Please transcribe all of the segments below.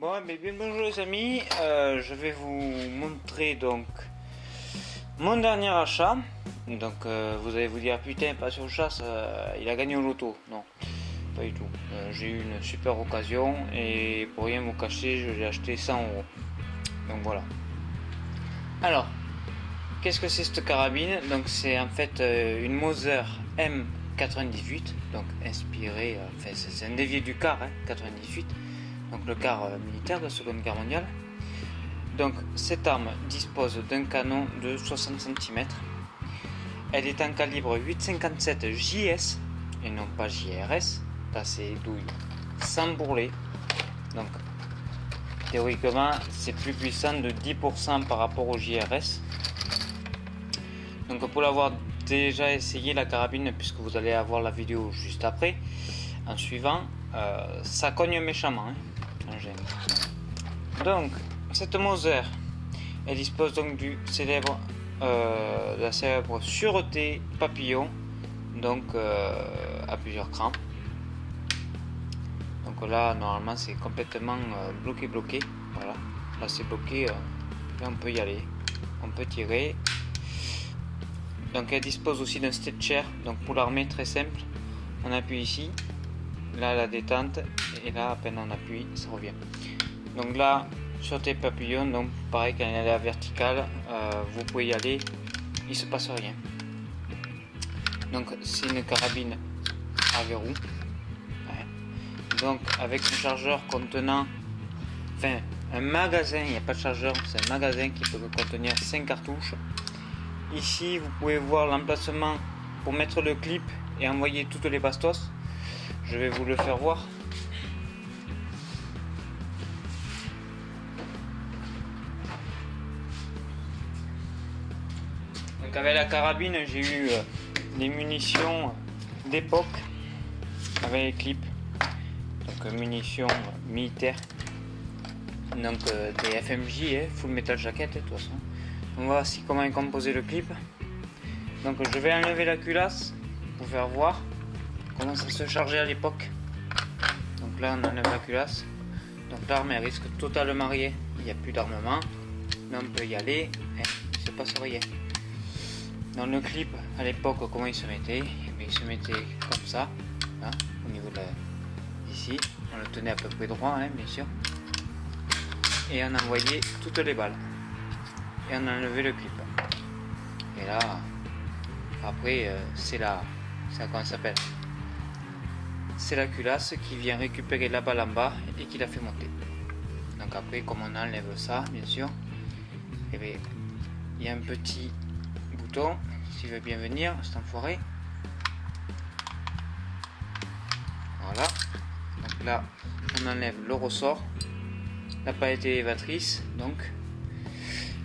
Bon, mais bien bonjour les amis, je vais vous montrer donc mon dernier achat. Donc vous allez vous dire putain, Passion Chasse, il a gagné au loto. Non, pas du tout. J'ai eu une super occasion et pour rien vous cacher, je l'ai acheté 100 euros. Donc voilà. Alors, qu'est-ce que c'est cette carabine? Donc c'est en fait une Mauser M98, donc inspiré, enfin c'est un dévié du car 98. Donc le car militaire de la Seconde Guerre mondiale. Donc cette arme dispose d'un canon de 60 cm. Elle est en calibre 8,57 JS et non pas JRS. Là c'est douille sans bourrelet. Donc théoriquement c'est plus puissant de 10% par rapport au JRS. Donc pour l'avoir déjà essayé la carabine, puisque vous allez avoir la vidéo juste après, en suivant, ça cogne méchamment. Donc cette Mauser, elle dispose donc du célèbre, de la célèbre sûreté papillon, donc à plusieurs crans. Donc là normalement c'est complètement bloqué. Voilà, là c'est bloqué, là on peut y aller, on peut tirer. Donc elle dispose aussi d'un stretcher, donc pour l'armée très simple, on appuie ici, là la détente, et là à peine on appuie ça revient. Donc là sur tes papillons, donc pareil quand elle est à la verticale, vous pouvez y aller, il se passe rien. Donc c'est une carabine à verrou, donc avec un chargeur contenant, enfin un magasin, il n'y a pas de chargeur, c'est un magasin qui peut contenir 5 cartouches. Ici vous pouvez voir l'emplacement pour mettre le clip et envoyer toutes les bastos. Je vais vous le faire voir. Donc avec la carabine j'ai eu des munitions d'époque avec les clips, donc munitions militaires, donc des FMJ, Full Metal Jacket de toute façon. Donc voici comment est composé le clip. Donc je vais enlever la culasse pour faire voir comment ça se chargeait à l'époque. Donc là on enlève la culasse, donc l'arme elle risque totalement rien, il n'y a plus d'armement, mais on peut y aller, il ne se passe rien. Dans le clip à l'époque comment il se mettait? Il se mettait comme ça, là, au niveau de ici, on le tenait à peu près droit bien sûr, et on envoyait toutes les balles, et on enlevait le clip. Et là après c'est la, comment ça s'appelle, c'est la culasse qui vient récupérer la balle en bas et qui la fait monter. Donc après comme on enlève ça bien sûr, et bien il y a un petit bouton s'il veut bien venir cet enfoiré. Voilà, donc là on enlève le ressort, la palette élévatrice, donc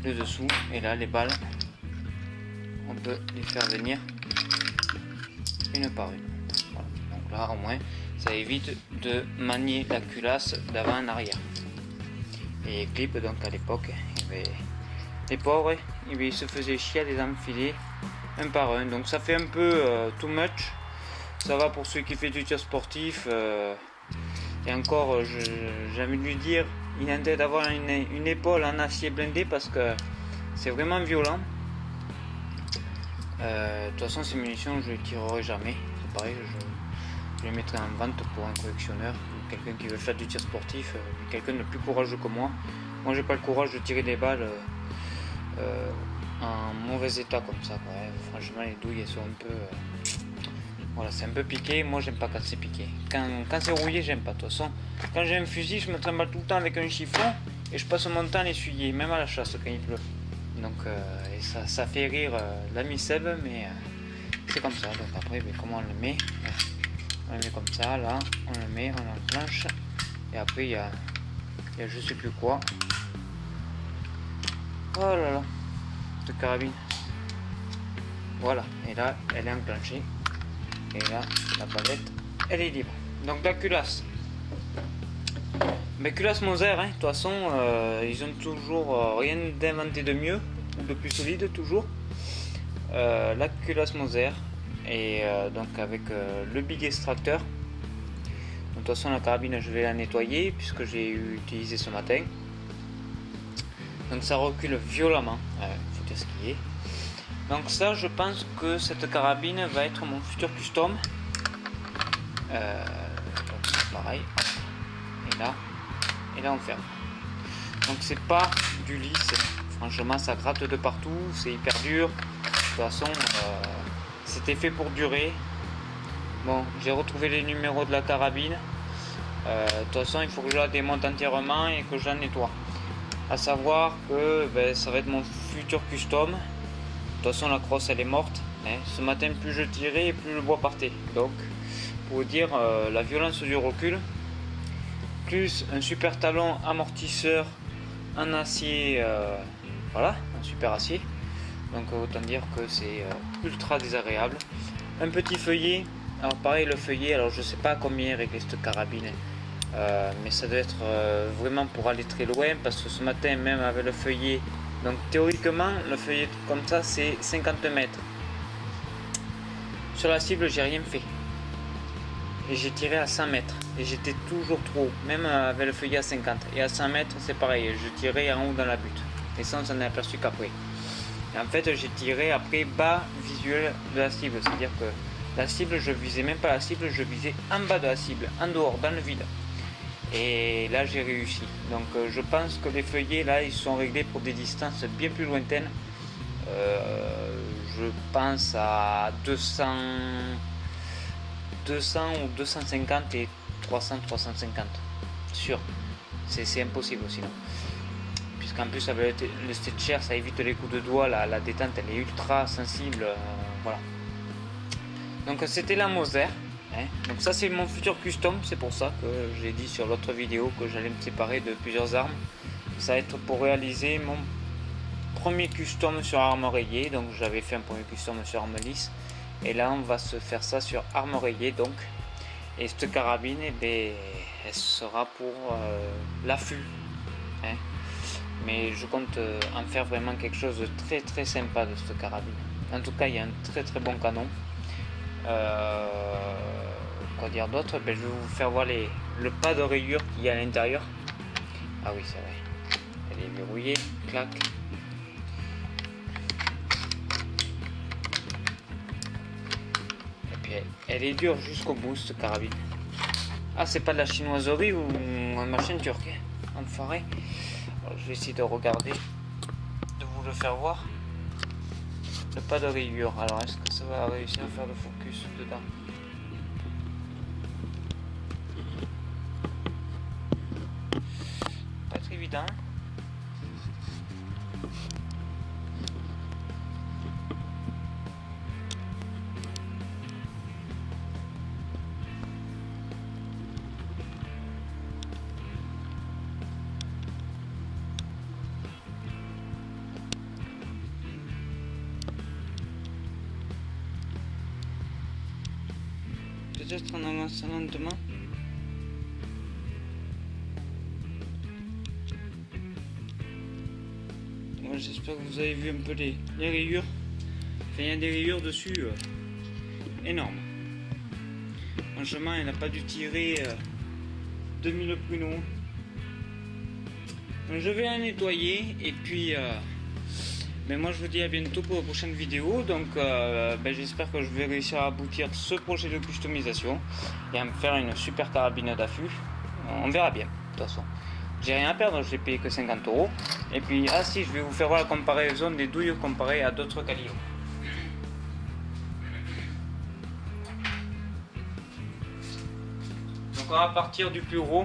le dessous, et là les balles on peut les faire venir une par une. Voilà. Donc là au moins ça évite de manier la culasse d'avant en arrière. Et les clips, donc à l'époque les pauvres ils se faisaient chier à les enfiler un par un, donc ça fait un peu too much. Ça va pour ceux qui font du tir sportif, et encore j'ai envie de lui dire, il a intérêt d'avoir une épaule en acier blindé parce que c'est vraiment violent. De toute façon ces munitions je les tirerai jamais, c'est pareil, je les mettrai en vente pour un collectionneur, quelqu'un qui veut faire du tir sportif, quelqu'un de plus courageux que moi. Moi j'ai pas le courage de tirer des balles en mauvais état comme ça quoi. Franchement les douilles elles sont un peu voilà, c'est un peu piqué. Moi j'aime pas quand c'est piqué, quand c'est rouillé j'aime pas. De toute façon quand j'ai un fusil je me trimballe tout le temps avec un chiffon et je passe mon temps à l'essuyer, même à la chasse quand il pleut. Donc et ça fait rire l'ami Seb, mais c'est comme ça. Donc après comment on le met? On le met comme ça, là on le met, on enclenche, et après il y a je sais plus quoi. Oh là là, cette carabine, voilà, et là elle est enclenchée, et là la palette elle est libre. Donc la culasse, mais culasse Mauser, de toute façon ils ont toujours rien d'inventé de mieux ou de plus solide toujours. La culasse Mauser, et donc avec le big extracteur. toute façon la carabine je vais la nettoyer puisque j'ai utilisé ce matin. Donc ça recule violemment, faut dire ce qui est. Donc ça, je pense que cette carabine va être mon futur custom. Donc pareil, et là on ferme. Donc c'est pas du lisse, franchement ça gratte de partout, c'est hyper dur. De toute façon c'était fait pour durer. Bon, j'ai retrouvé les numéros de la carabine. De toute façon il faut que je la démonte entièrement et que je la nettoie. À savoir que ça va être mon futur custom. De toute façon la crosse elle est morte, hein. Ce matin plus je tirais et plus le bois partait. Donc pour vous dire la violence du recul, plus un super talon amortisseur en acier, voilà, un super acier. Donc autant dire que c'est ultra désagréable. Un petit feuillet, alors pareil le feuillet, alors je sais pas combien régler cette carabine. Mais ça doit être vraiment pour aller très loin parce que ce matin même avec le feuillet, donc théoriquement le feuillet comme ça c'est 50 mètres. Sur la cible j'ai rien fait et j'ai tiré à 100 mètres et j'étais toujours trop haut, même avec le feuillet à 50, et à 100 mètres c'est pareil, je tirais en haut dans la butte et ça on s'en est aperçu qu'après. Et en fait j'ai tiré après bas visuel de la cible, c'est à dire que la cible je visais même pas la cible, je visais en bas de la cible, en dehors, dans le vide. Et là j'ai réussi. Donc je pense que les feuillets là ils sont réglés pour des distances bien plus lointaines. Je pense à 200 ou 250 et 350 sûr. C'est impossible sinon. Puisqu'en plus avec le Stretcher ça évite les coups de doigt, la détente elle est ultra sensible. Voilà. Donc c'était la Moser. Donc ça c'est mon futur custom, c'est pour ça que j'ai dit sur l'autre vidéo que j'allais me séparer de plusieurs armes. Ça va être pour réaliser mon premier custom sur arme rayée. Donc j'avais fait un premier custom sur arme lisse et là on va se faire ça sur arme rayée. Donc et cette carabine elle sera pour l'affût, mais je compte en faire vraiment quelque chose de très très sympa de cette carabine. En tout cas il y a un très très bon canon. Quoi dire d'autre? Je vais vous faire voir le pas de rayure qu'il y a à l'intérieur. Ah oui c'est vrai, elle est verrouillée, clac. Et puis elle est dure jusqu'au bout cette carabine. Ah c'est pas de la chinoiserie ou un machin turc, enfoiré. Alors, je vais essayer de regarder, de vous le faire voir. Le pas de rayure, alors est-ce que ça va réussir à faire le focus dedans? Pas très évident. Peut-être en avançant lentement. Moi j'espère que vous avez vu un peu les rayures. Enfin, il y a des rayures dessus énormes. Franchement elle n'a pas dû tirer 2000 pruneaux. Donc je vais la nettoyer et puis mais moi je vous dis à bientôt pour la prochaine vidéo. Donc j'espère que je vais réussir à aboutir ce projet de customisation et à me faire une super carabine d'affût. On verra bien de toute façon. J'ai rien à perdre, je l'ai payé que 50 €. Et puis si, je vais vous faire voir la comparaison des douilles comparées à d'autres calibres. Donc on va partir du plus gros,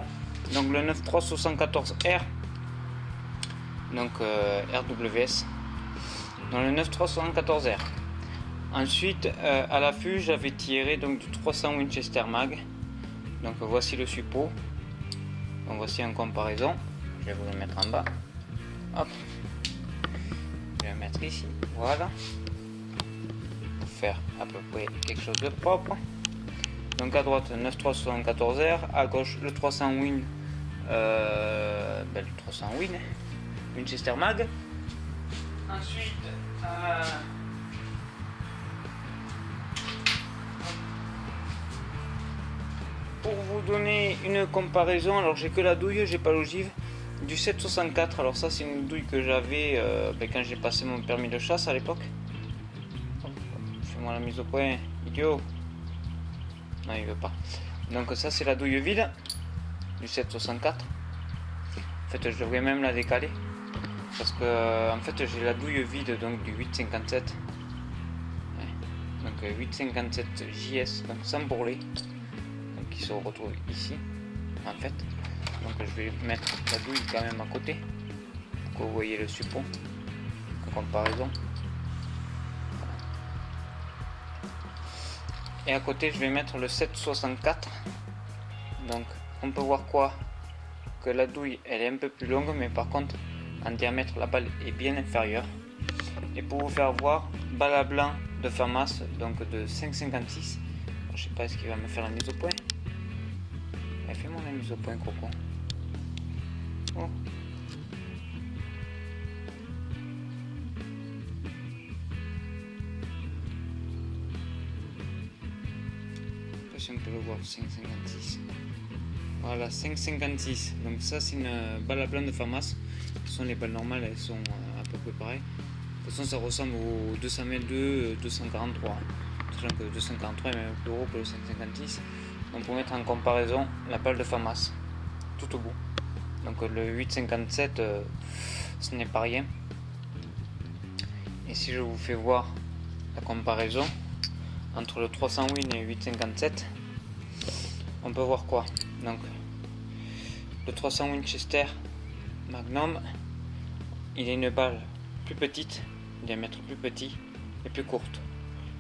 donc le 9374R, donc RWS. Dans le 9374R. Ensuite, à l'affût, j'avais tiré donc du 300 Winchester Mag. Donc voici le suppôt. Donc voici en comparaison. Je vais vous le mettre en bas. Hop. Je vais le mettre ici. Voilà. Pour faire à peu près quelque chose de propre. Donc à droite, le 9374R. À gauche, le 300 Win. Le 300 Win. Winchester Mag. Ensuite, pour vous donner une comparaison, alors j'ai que la douille, j'ai pas l'ogive, du 764. Alors ça c'est une douille que j'avais quand j'ai passé mon permis de chasse à l'époque. Fais-moi la mise au point, idiot. Non, il veut pas. Donc ça c'est la douille vide du 764. En fait je devrais même la décaler. Parce que en fait j'ai la douille vide donc du 857. Donc 857 JS, donc sans bourrelet, donc qui se retrouve ici en fait. Donc je vais mettre la douille quand même à côté pour que vous voyez le support en comparaison. Et à côté je vais mettre le 764. Donc on peut voir quoi, que la douille elle est un peu plus longue, mais par contre en diamètre la balle est bien inférieure. Et pour vous faire voir, balle à blanc de FAMAS, donc de 5,56. Je sais pas, est-ce qu'il va me faire la mise au point. Fais-moi la mise au point, Coco. Oh. Je sais pas si on peut le voir, 5,56. Voilà, 5,56. Donc ça c'est une balle à blanc de FAMAS. Ce sont les balles normales, elles sont à peu près pareilles. De toute façon ça ressemble au 222, 243. Sachant que le 243 est même plus gros que le 5,56. Donc pour mettre en comparaison la balle de FAMAS, tout au bout. Donc le 8,57 ce n'est pas rien. Et si je vous fais voir la comparaison entre le 300 Win et le 8,57, on peut voir quoi. Donc le 300 Winchester Magnum, il a une balle plus petite, diamètre plus petit et plus courte.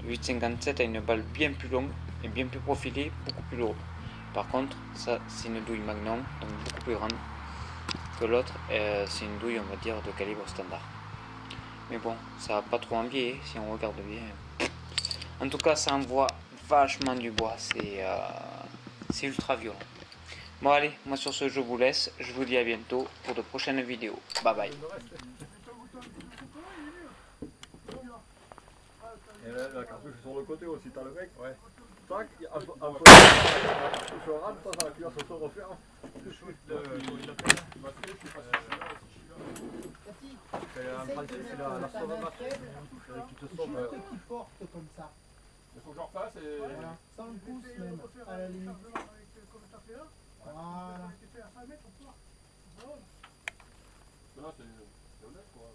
Le 8,57 a une balle bien plus longue et bien plus profilée, beaucoup plus lourde. Par contre, ça c'est une douille Magnum, donc beaucoup plus grande que l'autre. C'est une douille, on va dire, de calibre standard. Mais bon, ça va pas trop envier si on regarde bien. En tout cas, ça envoie vachement du bois. C'est ultra violent. Bon allez, moi sur ce je vous laisse. Je vous dis à bientôt pour de prochaines vidéos. Bye bye. Et là, la cartouche est sur le côté aussi, t'as le mec. Ouais. Tac, la cartouche rentre, ça, la cuillère se referme. En français, c'est la sauve match. Qui te sauve. Qui porte comme ça. Il faut que je refasse et. Voilà. Sans le pouce même, à la limite. Voilà. Là, c'est honnête quoi.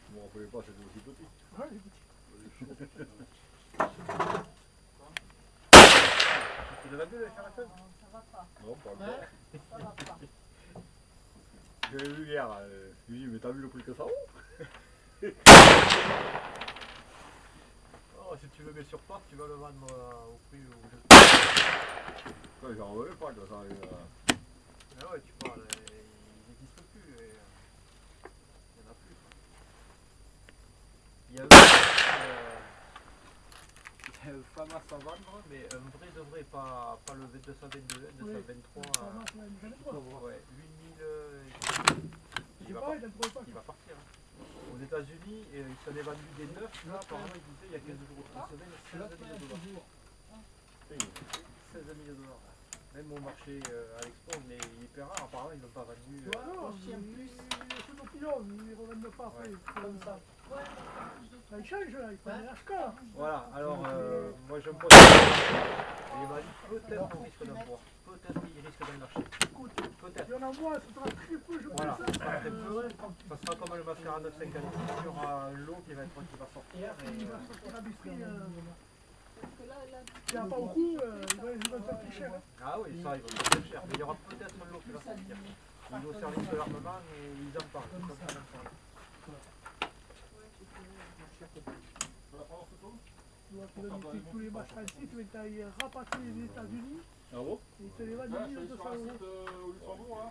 Vous ne rappelez pas, c'était aussi petit. Ouais, il est petit. Tu l'as vendu, les caractères? Ça va pas. Non, pas encore. Ouais. Ça va pas. J'ai vu hier, je lui dis, mais t'as vu le prix que ça vaut? Oh, si tu le mets sur porte, tu vas le vendre au prix où je... Ouais, j'en revenais pas que ça arrive. Ah ouais, tu parles, il n'existe plus. Il n'y en a plus. Il y a le FAMAS à vendre, mais un vrai de vrai, pas le 222, 223. Ouais, 8000. Il va partir. Aux États-Unis, il s'en est vendu des neufs. Là, apparemment, il disait il y a 15 jours, une semaine, 16 000 $. 16 000 $. Même au marché à l'expo, mais il est hyper rare. Apparemment, ils n'ont pas vendu. Non, chien plus. c'est nos clients, ils ne revendent pas après. Comme ça. Ouais, Ça change là, il faut aller à Scar. Voilà, alors moi je me pose. Il m'a dit peut-être qu'on risque d'en voir. Peut-être qu'il risque d'en lâcher. Écoute, Peut-être. il y en a moins, ça sera très peu, je Voilà, pense. ça sera très peu. Ça sera comme le mascara 956. Il y aura l'eau qui va sortir. Il va sortir l'industrie. parce que là, Il n'y a pas beaucoup, ils vont faire plus cher. Ah oui, ça, ils vont être très cher. Mais il y aura peut-être l'eau qui va sortir. Au service de l'armement, ils en parlent. Comme ça, Tu vas la prendre en photo? Tu vois, qu'ils ont pris tous les matchs français, tu vas aller rapatrier les États-Unis Ah bon? et ils te les vendent 1200 sur un euros. site au Luxembourg là.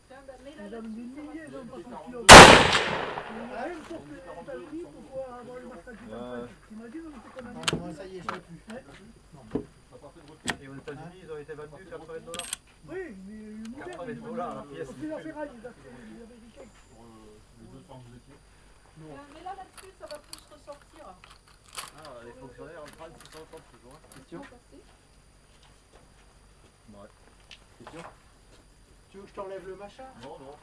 Tiens, ben, mets-la Ils donnent des là-dessus, ça va milliers plus. d'hommes par kilo. Rien pour que les États-Unis pour pouvoir avoir les matchs français comme ça. T'imagines, on était condamnés. Non, moi ça y est, je l'ai plus. Ça partait de votre Et aux États-Unis, ils ont été vendus 80 $. Oui, mais une moderne. 80 $ la pièce. C'est la ferraille, les Américains. pour les 200 que vous étiez. Tiens, mets-la là-dessus, ça va plus ressortir. Ah, les fonctionnaires en prennent 630 toujours. Question passer. Ouais. Question. Tu veux que je t'enlève le machin? Non, non.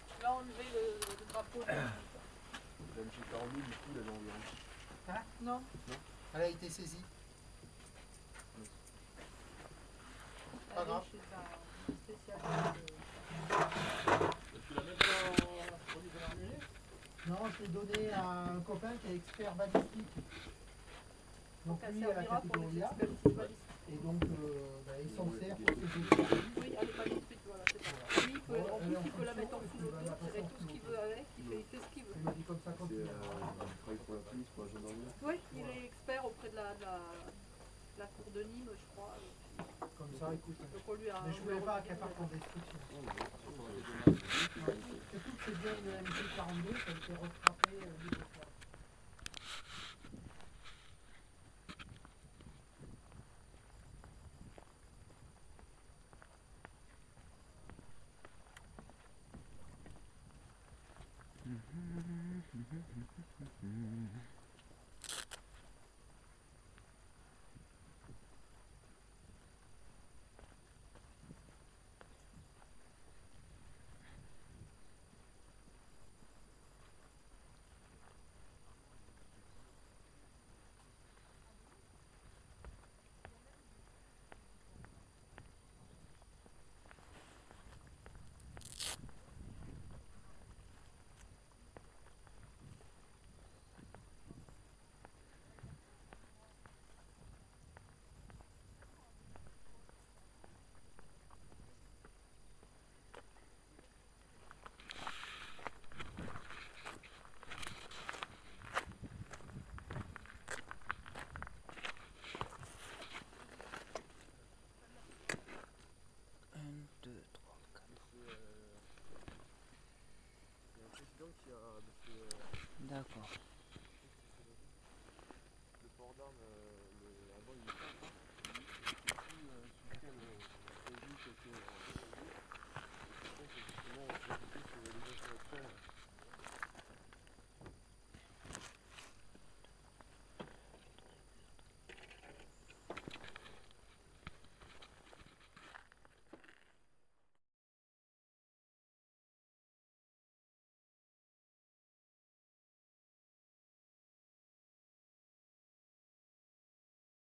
Tu vas enlever le drapeau. J'ai un petit 42 du coup, il avait environ. Non. Elle a été saisie. Pas Elle grave. est chez un spécialiste. Tu l'as même pas produit de l'armurerie? Non, je l'ai donné à un copain qui est expert balistique. Donc Elle lui à la servira pour les catégorie A. expertises balistiques. Et donc il s'en sert pour ses outils. Oui, elle est pas détruite, voilà, c'est ça. Lui, en plus, il peut la mettre en full auto, tirer tout ce qu'il veut avec, il fait ce qu'il veut. Il me dit comme ça quand il vient. travaille pour la police, pour la gendarmerie. Oui, il est expert auprès de la cour de Nîmes, je crois. Comme ça, écoute. Donc on lui a. Mais je voulais pas qu'elle parte en destruction. Et toutes ces vieilles MG42, ça a été rattrapé du fois. D'accord. Le port d'armes, avant il était sous quel prévu que